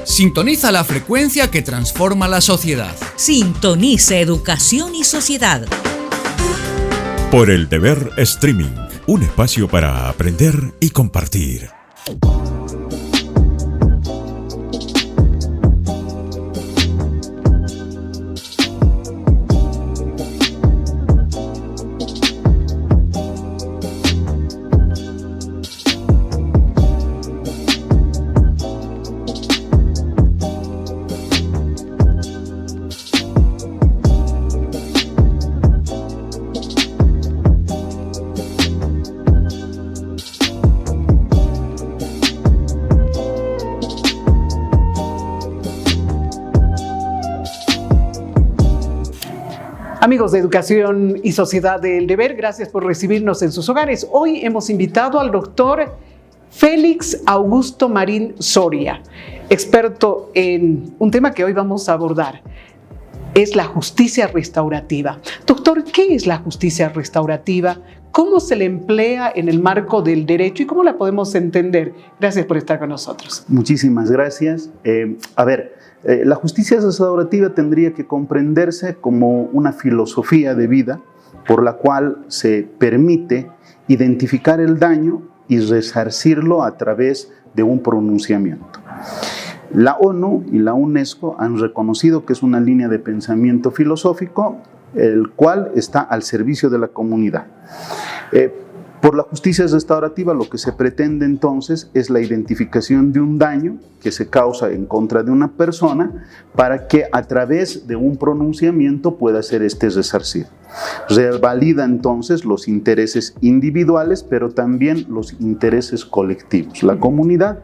Sintoniza la frecuencia que transforma la sociedad. Sintoniza Educación y Sociedad. Por el Deber Streaming, un espacio para aprender y compartir. Amigos de Educación y Sociedad del Deber, gracias por recibirnos en sus hogares. Hoy hemos invitado al doctor Félix Augusto Marín Soria, experto en un tema que hoy vamos a abordar. Es la justicia restaurativa. Doctor, ¿qué es la justicia restaurativa? ¿Cómo se le emplea en el marco del derecho y cómo la podemos entender? Gracias por estar con nosotros. Muchísimas gracias. La justicia restaurativa tendría que comprenderse como una filosofía de vida por la cual se permite identificar el daño y resarcirlo a través de un pronunciamiento. La ONU y la UNESCO han reconocido que es una línea de pensamiento filosófico el cual está al servicio de la comunidad. Por la justicia restaurativa lo que se pretende entonces es la identificación de un daño que se causa en contra de una persona para que a través de un pronunciamiento pueda ser resarcido. Revalida entonces los intereses individuales, pero también los intereses colectivos. La comunidad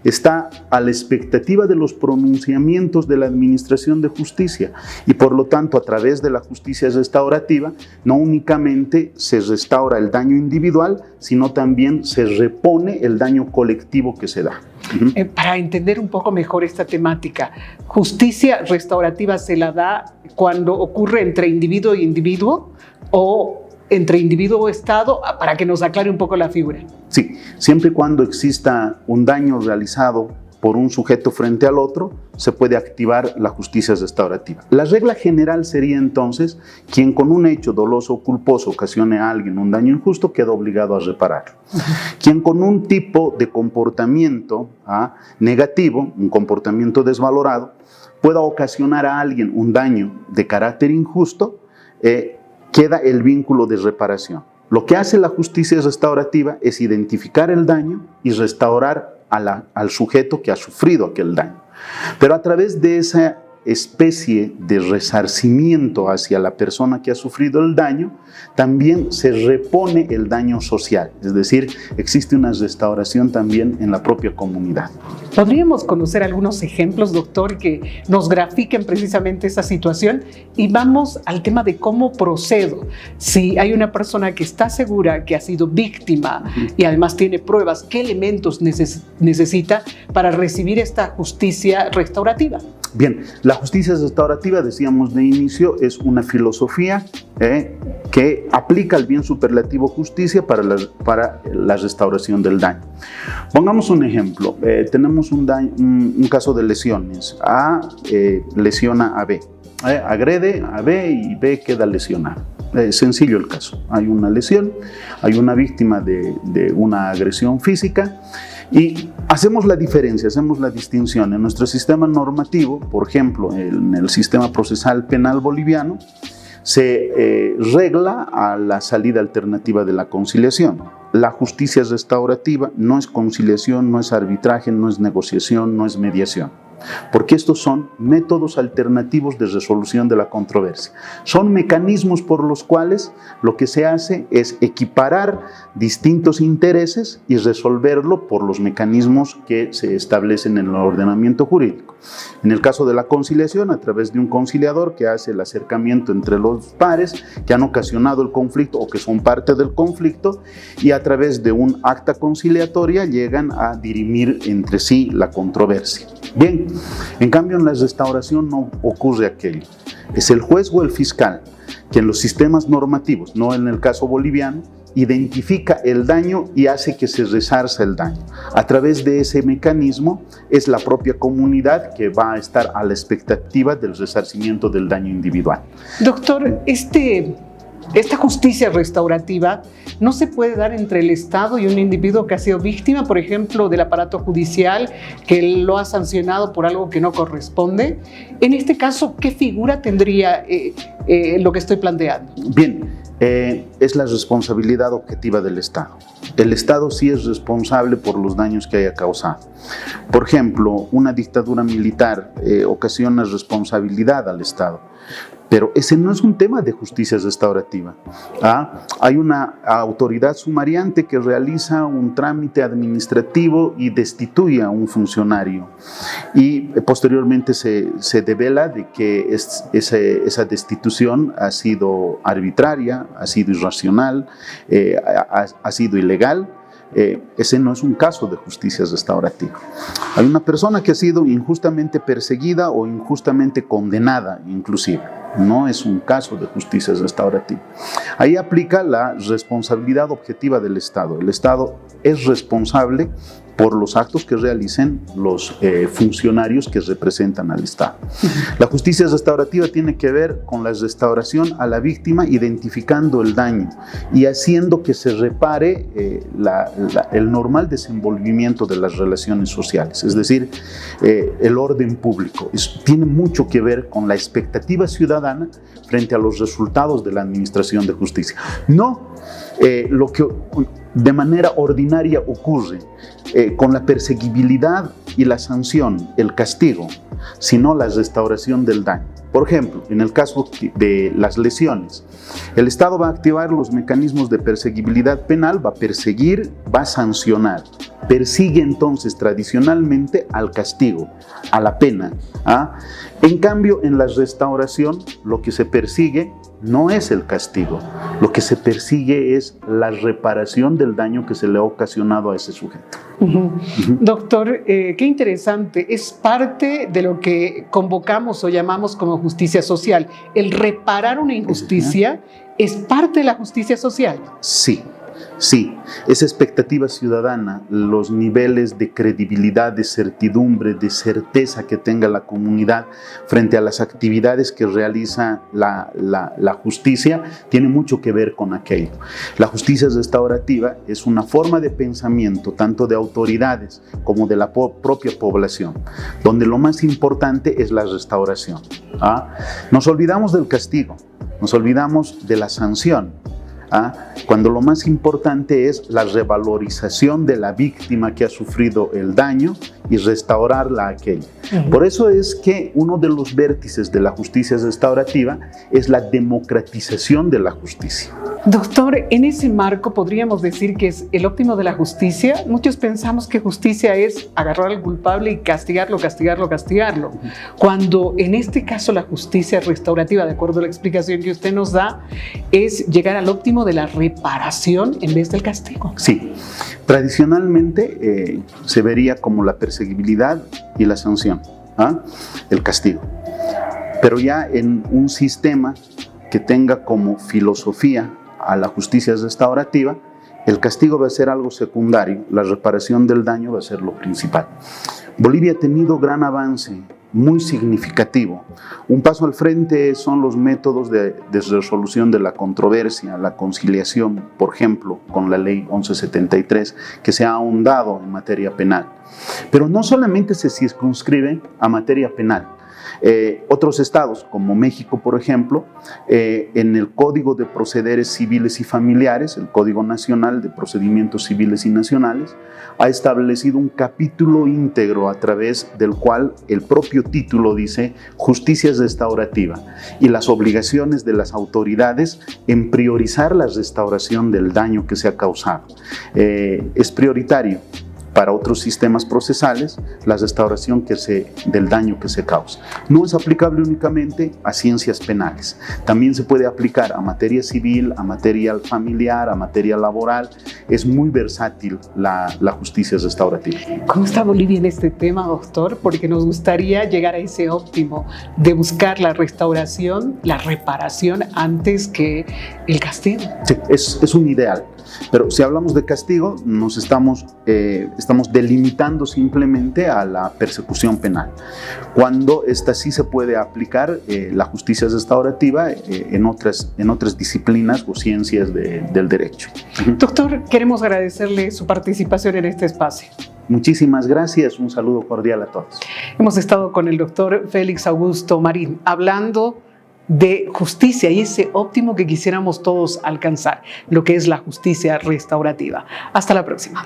está a la expectativa de los pronunciamientos de la administración de justicia y por lo tanto a través de la justicia restaurativa no únicamente se restaura el daño individual, sino también se repone el daño colectivo que se da. Para entender un poco mejor esta temática, ¿justicia restaurativa se la da cuando ocurre entre individuo y individuo o entre individuo o Estado? Para que nos aclare un poco la figura. Sí, siempre y cuando exista un daño realizado por un sujeto frente al otro, se puede activar la justicia restaurativa. La regla general sería entonces, quien con un hecho doloso o culposo ocasione a alguien un daño injusto, queda obligado a repararlo. Quien con un tipo de comportamiento negativo, un comportamiento desvalorado, pueda ocasionar a alguien un daño de carácter injusto, queda el vínculo de reparación. Lo que hace la justicia restaurativa es identificar el daño y restaurar al sujeto que ha sufrido aquel daño. Pero a través de esa especie de resarcimiento hacia la persona que ha sufrido el daño, también se repone el daño social, es decir, existe una restauración también en la propia comunidad. ¿Podríamos conocer algunos ejemplos, doctor, que nos grafiquen precisamente esa situación? Y vamos al tema de cómo procedo. Si hay una persona que está segura que ha sido víctima y además tiene pruebas, ¿qué elementos necesita para recibir esta justicia restaurativa? Bien, la justicia restaurativa, decíamos de inicio, es una filosofía que aplica el bien superlativo justicia para la restauración del daño. Pongamos un ejemplo. Tenemos un caso de lesiones. A lesiona a B. Agrede a B y B queda lesionado. Sencillo el caso. Hay una lesión, hay una víctima de una agresión física. Y hacemos la diferencia, hacemos la distinción. En nuestro sistema normativo, por ejemplo, en el sistema procesal penal boliviano, se regla a la salida alternativa de la conciliación. La justicia restaurativa no es conciliación, no es arbitraje, no es negociación, no es mediación. Porque estos son métodos alternativos de resolución de la controversia. Son mecanismos por los cuales lo que se hace es equiparar distintos intereses y resolverlo por los mecanismos que se establecen en el ordenamiento jurídico. En el caso de la conciliación, a través de un conciliador que hace el acercamiento entre los pares que han ocasionado el conflicto o que son parte del conflicto, y a través de un acta conciliatoria llegan a dirimir entre sí la controversia. Bien, en cambio en la restauración no ocurre aquello. Es el juez o el fiscal que en los sistemas normativos, no en el caso boliviano, identifica el daño y hace que se resarza el daño. A través de ese mecanismo es la propia comunidad que va a estar a la expectativa del resarcimiento del daño individual. Doctor, esta justicia restaurativa no se puede dar entre el Estado y un individuo que ha sido víctima, por ejemplo, del aparato judicial, que lo ha sancionado por algo que no corresponde. En este caso, ¿qué figura tendría lo que estoy planteando? Bien, es la responsabilidad objetiva del Estado. El Estado sí es responsable por los daños que haya causado. Por ejemplo, una dictadura militar ocasiona responsabilidad al Estado. Pero ese no es un tema de justicia restaurativa. Hay una autoridad sumariante que realiza un trámite administrativo y destituye a un funcionario. Y posteriormente se devela de que esa destitución ha sido arbitraria, ha sido irracional, ha sido ilegal. Ese no es un caso de justicia restaurativa. Hay una persona que ha sido injustamente perseguida o injustamente condenada, inclusive. No es un caso de justicia restaurativa. Ahí aplica la responsabilidad objetiva del Estado. El Estado es responsable por los actos que realicen los funcionarios que representan al Estado. La justicia restaurativa tiene que ver con la restauración a la víctima, identificando el daño y haciendo que se repare el normal desenvolvimiento de las relaciones sociales, es decir, el orden público. Tiene mucho que ver con la expectativa ciudadana frente a los resultados de la administración de justicia. No lo que de manera ordinaria ocurre con la perseguibilidad y la sanción, el castigo, sino la restauración del daño. Por ejemplo, en el caso de las lesiones, el Estado va a activar los mecanismos de perseguibilidad penal, va a perseguir, va a sancionar. Persigue entonces tradicionalmente al castigo, a la pena. En cambio, en la restauración, lo que se persigue no es el castigo, lo que se persigue es la reparación del daño que se le ha ocasionado a ese sujeto. Doctor, qué interesante, es parte de lo que convocamos o llamamos como justicia social. El reparar una injusticia es parte de la justicia social. Sí, esa expectativa ciudadana, los niveles de credibilidad, de certidumbre, de certeza que tenga la comunidad frente a las actividades que realiza la justicia, tiene mucho que ver con aquello. La justicia restaurativa es una forma de pensamiento tanto de autoridades como de la propia población, donde lo más importante es la restauración. Nos olvidamos del castigo, nos olvidamos de la sanción. Cuando lo más importante es la revalorización de la víctima que ha sufrido el daño y restaurarla a aquella. Por eso es que uno de los vértices de la justicia restaurativa es la democratización de la justicia. Doctor, en ese marco podríamos decir que es el óptimo de la justicia. Muchos pensamos que justicia es agarrar al culpable y castigarlo, cuando en este caso la justicia restaurativa, de acuerdo a la explicación que usted nos da, es llegar al óptimo de la reparación en vez del castigo. Sí, tradicionalmente se vería como la perseguibilidad y la sanción, el castigo. Pero ya en un sistema que tenga como filosofía a la justicia restaurativa, el castigo va a ser algo secundario, la reparación del daño va a ser lo principal. Bolivia ha tenido gran avance, muy significativo. Un paso al frente son los métodos de resolución de la controversia, la conciliación, por ejemplo, con la ley 1173, que se ha ahondado en materia penal. Pero no solamente se circunscribe a materia penal. Otros estados, como México, por ejemplo, en el Código de Procederes Civiles y Familiares, el Código Nacional de Procedimientos Civiles y Nacionales, ha establecido un capítulo íntegro a través del cual el propio título dice justicia restaurativa y las obligaciones de las autoridades en priorizar la restauración del daño que se ha causado. Es prioritario para otros sistemas procesales la restauración del daño que se causa. No es aplicable únicamente a ciencias penales, también se puede aplicar a materia civil, a materia familiar, a materia laboral. Es muy versátil la justicia restaurativa. ¿Cómo está Bolivia en este tema, doctor? Porque nos gustaría llegar a ese óptimo de buscar la restauración, la reparación antes que el castigo. Sí, es un ideal. Pero si hablamos de castigo, nos estamos delimitando simplemente a la persecución penal, cuando esta sí se puede aplicar la justicia restaurativa en otras disciplinas o ciencias del derecho. Doctor, queremos agradecerle su participación en este espacio. Muchísimas gracias, un saludo cordial a todos. Hemos estado con el doctor Félix Augusto Marín hablando de justicia y ese óptimo que quisiéramos todos alcanzar, lo que es la justicia restaurativa. Hasta la próxima.